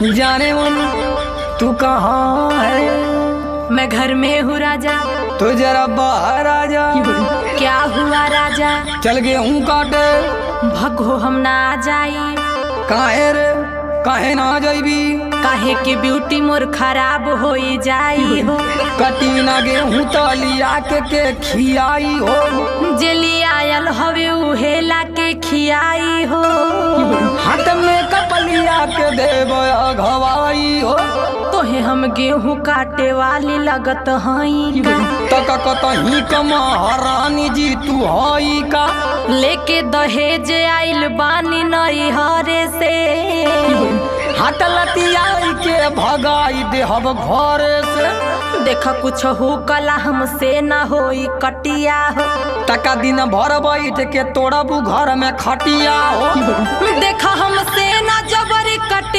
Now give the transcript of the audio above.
जाने मन तू कहाँ है? मैं घर में हूँ राजा। तो जरा बाहर आ जा। क्या हुआ राजा? चल गेहूं काटे। भगो हम ना आ जाई। काहे रे काहे ना जाइबी? काहे के ब्यूटी मोर खराब हो जाई हो। कटी ना गेहूं तलिया के खियाई हो। जेली आयल हवे उहेला के खियाई हो। हाथ में कपलिया के देव घवाई हो। तोहे हम गेहूं काटे वाली लगत हई का? तक कतही कमहारानी जी तू हई का? लेके दहेज आइल बानी नई हरे से। हाथ लतियाई के भगाई देहब घरे से। देखा कुछ हो कला हमसे ना होई कटिया हो। तका दिन भर बैठ के तोड़बू घर में खटिया हो। देखा हमसे ना जबरी कटिया